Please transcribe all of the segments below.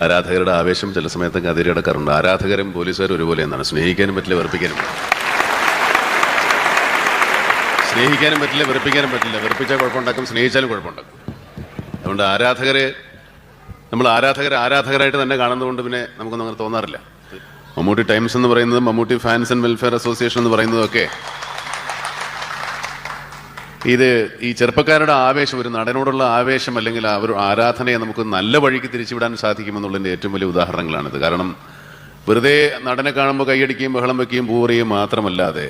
ആരാധകരുടെ ആവേശം ചില സമയത്തൊക്കെ അതിരടക്കാറുണ്ട്. ആരാധകരും പോലീസുകാരും ഒരുപോലെ എന്നാണ്. സ്നേഹിക്കാനും പറ്റില്ല, വെറുപ്പിക്കാനും സ്നേഹിക്കാനും പറ്റില്ല, വെറുപ്പിക്കാനും പറ്റില്ല. വെറുപ്പിച്ചാൽ കുഴപ്പമുണ്ടാക്കും, സ്നേഹിച്ചാലും കുഴപ്പമുണ്ടാക്കും. അതുകൊണ്ട് നമ്മൾ ആരാധകരായിട്ട് തന്നെ കാണുന്നതുകൊണ്ട് പിന്നെ നമുക്കൊന്നും അങ്ങനെ തോന്നാറില്ല. മമ്മൂട്ടി ടൈംസ് എന്ന് പറയുന്നതും Mammootty fans and welfare association എന്ന് പറയുന്നതൊക്കെ ഈ ചെറുപ്പക്കാരുടെ ആവേശം, ഒരു നടനോടുള്ള ആവേശം അല്ലെങ്കിൽ ഒരു ആരാധനയെ നമുക്ക് നല്ല വഴിക്ക് തിരിച്ചുവിടാൻ സാധിക്കുമെന്നുള്ളതിൻ്റെ ഏറ്റവും വലിയ ഉദാഹരണങ്ങളാണിത്. കാരണം വെറുതെ നടനെ കാണുമ്പോൾ കൈയടിക്കുകയും ബഹളം വയ്ക്കുകയും പൂവുകയും മാത്രമല്ലാതെ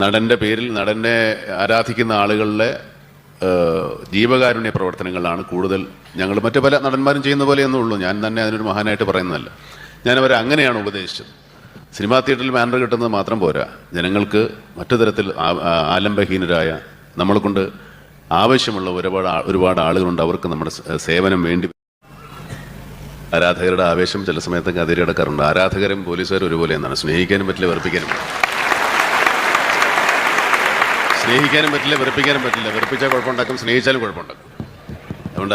നടൻ്റെ പേരിൽ നടനെ ആരാധിക്കുന്ന ആളുകളുടെ ജീവകാരുണ്യ പ്രവർത്തനങ്ങളാണ് കൂടുതൽ ഞങ്ങൾ മറ്റു പല നടന്മാരും ചെയ്യുന്ന പോലെയൊന്നും ഉള്ളൂ. ഞാൻ തന്നെ അതിനൊരു മഹാനായിട്ട് പറയുന്നതല്ല. ഞാനവരെ അങ്ങനെയാണ് ഉപദേശിച്ചത്. സിനിമാ തിയേറ്ററിൽ ബാനർ കിട്ടുന്നത് മാത്രം പോരാ, ജനങ്ങൾക്ക് മറ്റു തരത്തിൽ ആലംബഹീനരായ നമ്മളെ കൊണ്ട് ആവശ്യമുള്ള ഒരുപാട് ആളുകളുണ്ട്. അവർക്ക് നമ്മുടെ സേവനം വേണ്ടി. ആരാധകരുടെ ആവേശം ചില സമയത്തൊക്കെ അതിരടക്കാറുണ്ട്. ആരാധകരും പോലീസുകാരും ഒരുപോലെ എന്നാണ്. സ്നേഹിക്കാനും പറ്റില്ല, വെറുപ്പിക്കാനും പറ്റില്ല. വെറുപ്പിച്ചാൽ കുഴപ്പമുണ്ടാക്കും, സ്നേഹിച്ചാലും കുഴപ്പമുണ്ടാക്കും. അതുകൊണ്ട്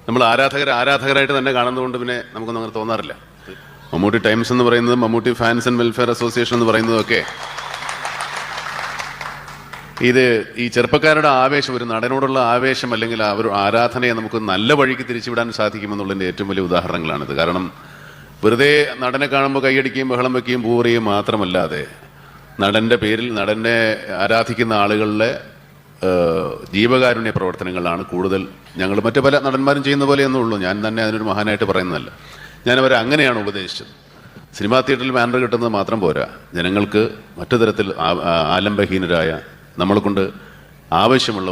നമ്മൾ ആരാധകരായിട്ട് തന്നെ കാണുന്നതുകൊണ്ട് പിന്നെ നമുക്കൊന്നും അങ്ങനെ തോന്നാറില്ല. മമ്മൂട്ടി ടൈംസ് എന്ന് പറയുന്നതും Mammootty fans and welfare association എന്ന് പറയുന്നതൊക്കെ ഈ ചെറുപ്പക്കാരുടെ ആവേശം, ഒരു നടനോടുള്ള ആവേശം അല്ലെങ്കിൽ ഒരു ആരാധനയെ നമുക്ക് നല്ല വഴിക്ക് തിരിച്ചുവിടാൻ സാധിക്കുമെന്നുള്ളതിൻ്റെ ഏറ്റവും വലിയ ഉദാഹരണങ്ങളാണിത്. കാരണം വെറുതെ നടനെ കാണുമ്പോൾ കൈയടിക്കുകയും ബഹളം വയ്ക്കുകയും പൂവുകയും മാത്രമല്ലാതെ നടൻ്റെ പേരിൽ നടനെ ആരാധിക്കുന്ന ആളുകളുടെ ജീവകാരുണ്യ പ്രവർത്തനങ്ങളാണ് കൂടുതൽ ഞങ്ങൾ മറ്റു പല നടന്മാരും ചെയ്യുന്ന പോലെയൊന്നും ഉള്ളൂ. ഞാൻ തന്നെ അതിനൊരു മഹാനായിട്ട് പറയുന്നതല്ല. ഞാനവരെ അങ്ങനെയാണ് ഉപദേശിച്ചത്. സിനിമാ തിയേറ്ററിൽ ബാനർ കിട്ടുന്നത് മാത്രം പോരാ, ജനങ്ങൾക്ക് മറ്റു തരത്തിൽ ആലംബഹീനരായ നമ്മളെ കൊണ്ട് ആവശ്യമുള്ള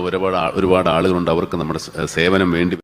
ഒരുപാട് ആളുകളുണ്ട്. അവർക്ക് നമ്മുടെ സേവനം വേണ്ടി.